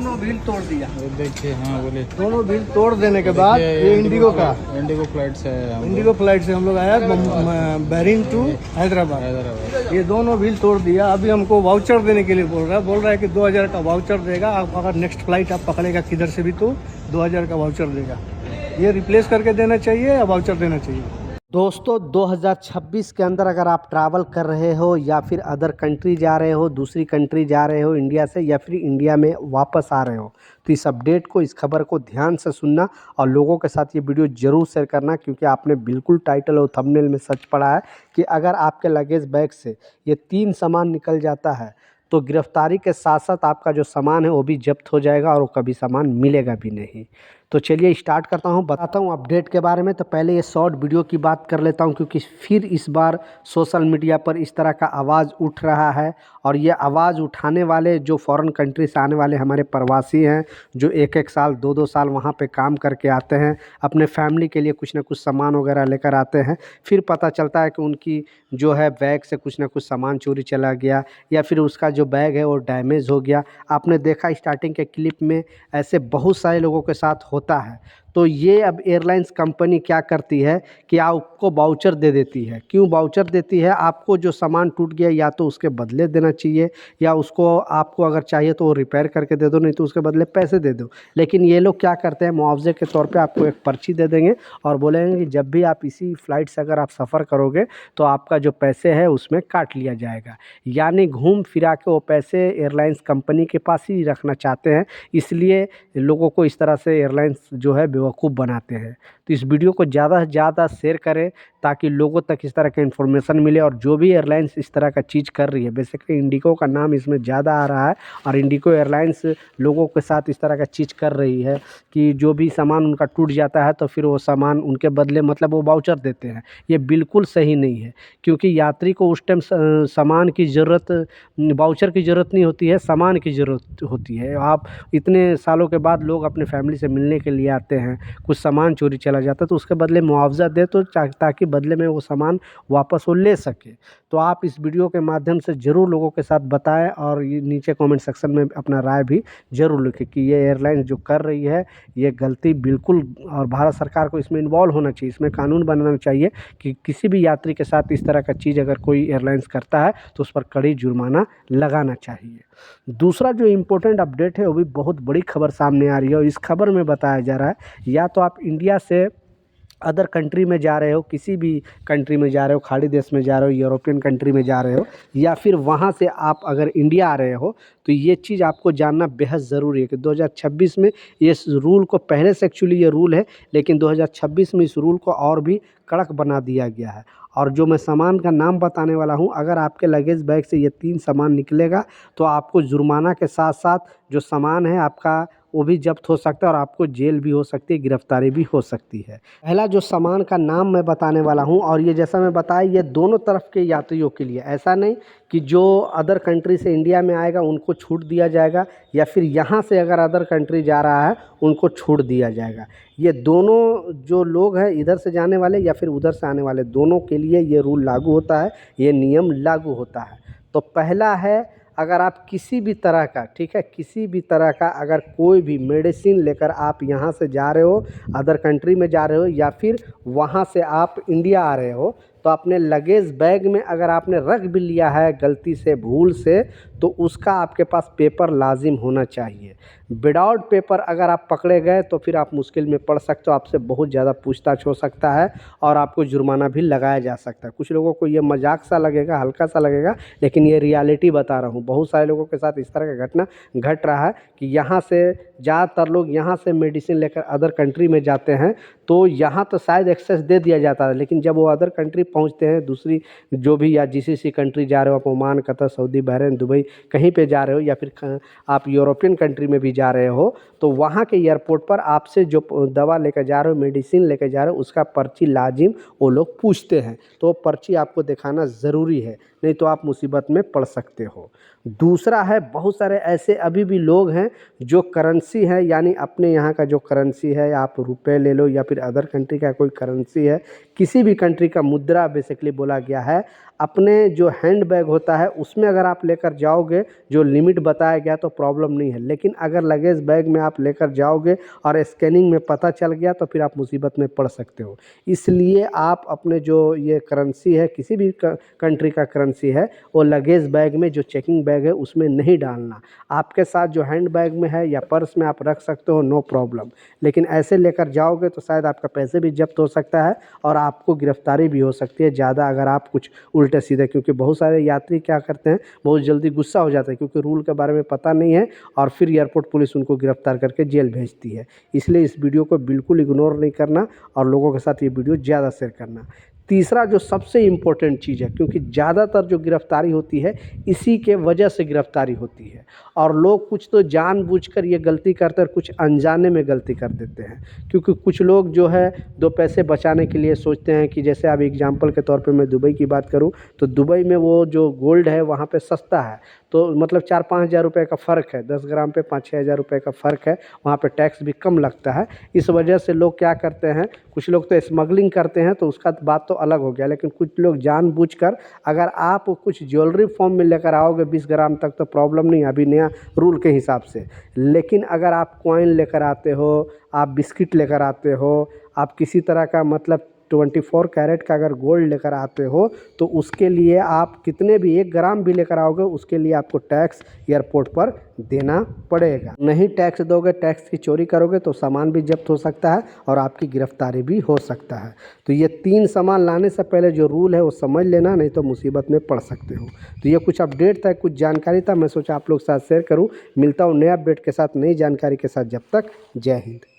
दोनों व्हील तोड़ दिया। ये देखिए, हाँ बोले। दोनों व्हील तोड़ देने के बाद ये इंडिगो का इंडिगो फ्लाइट से आया, इंडिगो फ्लाइट से हम लोग आया बहरीन टू हैदराबाद। ये दोनों व्हील तोड़ दिया। अभी हमको वाउचर देने के लिए बोल रहा है कि 2000 का वाउचर देगा। आप अगर नेक्स्ट फ्लाइट आप पकड़ेगा किधर से भी तो 2000 का वाउचर देगा। ये रिप्लेस करके देना चाहिए या वाउचर देना चाहिए। दोस्तों 2026 के अंदर अगर आप ट्रैवल कर रहे हो या फिर अदर कंट्री जा रहे हो, दूसरी कंट्री जा रहे हो इंडिया से, या फिर इंडिया में वापस आ रहे हो, तो इस अपडेट को, इस खबर को ध्यान से सुनना और लोगों के साथ ये वीडियो ज़रूर शेयर करना, क्योंकि आपने बिल्कुल टाइटल और थंबनेल में सच पढ़ा है कि अगर आपके लगेज बैग से ये 3 सामान निकल जाता है तो गिरफ्तारी के साथ साथ आपका जो सामान है वो भी जब्त हो जाएगा और वो कभी सामान मिलेगा भी नहीं। तो चलिए स्टार्ट करता हूँ, बताता हूँ अपडेट के बारे में। तो पहले ये शॉर्ट वीडियो की बात कर लेता हूँ, क्योंकि फिर इस बार सोशल मीडिया पर इस तरह का आवाज़ उठ रहा है और ये आवाज़ उठाने वाले जो फॉरेन कंट्री से आने वाले हमारे प्रवासी हैं, जो 1-1 साल 2-2 साल वहाँ पे काम करके आते हैं, अपने फैमिली के लिए कुछ ना कुछ सामान वगैरह लेकर आते हैं, फिर पता चलता है कि उनकी जो है बैग से कुछ ना कुछ सामान चोरी चला गया या फिर उसका जो बैग है वो डैमेज हो गया। आपने देखा स्टार्टिंग के क्लिप में, ऐसे बहुत सारे लोगों के साथ होता है। तो ये अब एयरलाइंस कंपनी क्या करती है कि आपको वाउचर दे देती है। क्यों वाउचर देती है? आपको जो सामान टूट गया या तो उसके बदले देना चाहिए, या उसको आपको अगर चाहिए तो वो रिपेयर करके दे दो, नहीं तो उसके बदले पैसे दे दो। लेकिन ये लोग क्या करते हैं, मुआवजे के तौर पे आपको एक पर्ची दे देंगे और बोलेंगे कि जब भी आप इसी फ्लाइट से अगर आप सफ़र करोगे तो आपका जो पैसे है उसमें काट लिया जाएगा। यानी घूम फिरा के वो पैसे एयरलाइंस कंपनी के पास ही रखना चाहते हैं, इसलिए लोगों को इस तरह से एयरलाइंस जो है बेवकूफ़ बनाते हैं। तो इस वीडियो को ज़्यादा से ज़्यादा शेयर करें ताकि लोगों तक इस तरह का इन्फॉर्मेशन मिले। और जो भी एयरलाइंस इस तरह का चीज़ कर रही है, बेसिकली इंडिगो का नाम इसमें ज़्यादा आ रहा है और इंडिगो एयरलाइंस लोगों के साथ इस तरह का चीज़ कर रही है कि जो भी सामान उनका टूट जाता है तो फिर वो सामान उनके बदले मतलब वो वाउचर देते हैं। ये बिल्कुल सही नहीं है, क्योंकि यात्री को उस टाइम सामान की ज़रूरत, वाउचर की ज़रूरत नहीं होती है, सामान की ज़रूरत होती है। आप इतने सालों के बाद लोग अपने फैमिली से मिलने के लिए आते हैं, कुछ सामान चोरी चला जाता है तो उसके बदले मुआवजा दे तो ताकि बदले में वो सामान वापस वो ले सके। तो आप इस वीडियो के माध्यम से ज़रूर लोगों के साथ बताएं और ये नीचे कमेंट सेक्शन में अपना राय भी ज़रूर लिखें कि ये एयरलाइन जो कर रही है ये गलती बिल्कुल, और भारत सरकार को इसमें इन्वॉल्व होना चाहिए, इसमें कानून बनाना चाहिए कि किसी भी यात्री के साथ इस तरह का चीज़ अगर कोई एयरलाइंस करता है तो उस पर कड़ी जुर्माना लगाना चाहिए। दूसरा जो इम्पोर्टेंट अपडेट है वो भी बहुत बड़ी खबर सामने आ रही है और इस खबर में बताया जा रहा है, या तो आप इंडिया से अदर कंट्री में जा रहे हो, किसी भी कंट्री में जा रहे हो, खाड़ी देश में जा रहे हो, यूरोपियन कंट्री में जा रहे हो, या फिर वहाँ से आप अगर इंडिया आ रहे हो, तो ये चीज़ आपको जानना बेहद ज़रूरी है कि 2026 में इस रूल को, पहले से एक्चुअली ये रूल है लेकिन 2026 में इस रूल को और भी कड़क बना दिया गया है। और जो मैं सामान का नाम बताने वाला हूँ, अगर आपके लगेज बैग से ये 3 सामान निकलेगा तो आपको जुर्माना के साथ साथ जो सामान है आपका वो भी जब्त हो सकता है और आपको जेल भी हो सकती है, गिरफ्तारी भी हो सकती है। पहला जो सामान का नाम मैं बताने वाला हूँ, और ये जैसा मैं बताया ये दोनों तरफ के यात्रियों के लिए, ऐसा नहीं कि जो अदर कंट्री से इंडिया में आएगा उनको छूट दिया जाएगा या फिर यहाँ से अगर अदर कंट्री जा रहा है उनको छूट दिया जाएगा। ये दोनों जो लोग हैं, इधर से जाने वाले या फिर उधर से आने वाले, दोनों के लिए ये रूल लागू होता है, ये नियम लागू होता है। तो पहला है, अगर आप किसी भी तरह का, ठीक है, किसी भी तरह का अगर कोई भी मेडिसिन लेकर आप यहाँ से जा रहे हो, अदर कंट्री में जा रहे हो या फिर वहाँ से आप इंडिया आ रहे हो, तो अपने लगेज बैग में अगर आपने रख भी लिया है गलती से, भूल से, तो उसका आपके पास पेपर लाजिम होना चाहिए। विदाउट पेपर अगर आप पकड़े गए तो फिर आप मुश्किल में पड़ सकते हो, आपसे बहुत ज़्यादा पूछताछ हो सकता है और आपको जुर्माना भी लगाया जा सकता है। कुछ लोगों को ये मजाक सा लगेगा, हल्का सा लगेगा, लेकिन ये रियलिटी बता रहा हूँ। बहुत सारे लोगों के साथ इस तरह का घटना घट रहा है कि यहाँ से ज़्यादातर लोग यहाँ से मेडिसिन लेकर अदर कंट्री में जाते हैं, तो यहाँ तो शायद एक्सेस दे दिया जाता है, लेकिन जब वो अदर कंट्री पहुँचते हैं, दूसरी जो भी या जीसीसी कंट्री जा रहे हो, आप Oman, Qatar, Saudi, Bahrain, Dubai कहीं पे जा रहे हो या फिर आप यूरोपियन कंट्री में भी जा रहे हो, तो वहाँ के एयरपोर्ट पर आपसे जो दवा लेकर जा रहे हो, मेडिसिन लेकर जा रहे हो, उसका पर्ची लाजिम वो लोग पूछते हैं। तो पर्ची आपको दिखाना ज़रूरी है, नहीं तो आप मुसीबत में पड़ सकते हो। दूसरा है, बहुत सारे ऐसे अभी भी लोग हैं जो करेंसी है, यानी अपने यहाँ का जो करेंसी है, आप रुपए ले लो या फिर अदर कंट्री का कोई करेंसी है, किसी भी कंट्री का मुद्रा बेसिकली बोला गया है, अपने जो हैंड बैग होता है उसमें अगर आप लेकर जाओगे जो लिमिट बताया गया तो प्रॉब्लम नहीं है, लेकिन अगर लगेज बैग में आप लेकर जाओगे और स्कैनिंग में पता चल गया तो फिर आप मुसीबत में पड़ सकते हो। इसलिए आप अपने जो ये करेंसी है, किसी भी कंट्री का करेंसी है, वो लगेज बैग में जो चेकिंग बैग है उसमें नहीं डालना। आपके साथ जो हैंड बैग में है या पर्स में आप रख सकते हो, नो प्रॉब्लम, लेकिन ऐसे लेकर जाओगे तो शायद आपका पैसे भी जब्त हो सकता है और आपको गिरफ्तारी भी हो सकती है ज़्यादा अगर आप कुछ उल्टे सीधे, क्योंकि बहुत सारे यात्री क्या करते हैं, बहुत जल्दी गुस्सा हो जाते हैं क्योंकि रूल के बारे में पता नहीं है और फिर एयरपोर्ट पुलिस उनको गिरफ्तार करके जेल भेजती है। इसलिए इस वीडियो को बिल्कुल इग्नोर नहीं करना और लोगों के साथ ये वीडियो ज़्यादा शेयर करना। तीसरा जो सबसे इम्पोर्टेंट चीज़ है, क्योंकि ज़्यादातर जो गिरफ्तारी होती है इसी के वजह से गिरफ्तारी होती है और लोग कुछ तो जानबूझकर ये गलती करते हैं और कुछ अनजाने में गलती कर देते हैं। क्योंकि कुछ लोग जो है 2 पैसे बचाने के लिए सोचते हैं कि जैसे अब एग्जांपल के तौर पे मैं दुबई की बात करूं तो दुबई में वो जो गोल्ड है वहाँ पे सस्ता है, तो मतलब 4-5 हज़ार रुपये का फ़र्क है, 10 ग्राम पे 5-6 हज़ार रुपये का फ़र्क है, वहाँ पे टैक्स भी कम लगता है। इस वजह से लोग क्या करते हैं, कुछ लोग तो स्मगलिंग करते हैं तो उसका बात तो अलग हो गया, लेकिन कुछ लोग जानबूझकर अगर आप कुछ ज्वेलरी फॉर्म में लेकर आओगे 20 ग्राम तक तो प्रॉब्लम नहीं, अभी नया रूल के हिसाब से। लेकिन अगर आप कॉइन लेकर आते हो, आप बिस्किट लेकर आते हो, आप किसी तरह का मतलब 24 कैरेट का अगर गोल्ड लेकर आते हो तो उसके लिए आप कितने भी 1 ग्राम भी लेकर आओगे उसके लिए आपको टैक्स एयरपोर्ट पर देना पड़ेगा। नहीं टैक्स दोगे, टैक्स की चोरी करोगे तो सामान भी जब्त हो सकता है और आपकी गिरफ्तारी भी हो सकता है। तो ये 3 सामान लाने से पहले जो रूल है वो समझ लेना, नहीं तो मुसीबत में पड़ सकते हो। तो ये कुछ अपडेट था, कुछ जानकारी था, मैं सोचा आप लोग के साथ शेयर करूँ। मिलता हूँ नए अपडेट के साथ, नई जानकारी के साथ। जब तक जय हिंद।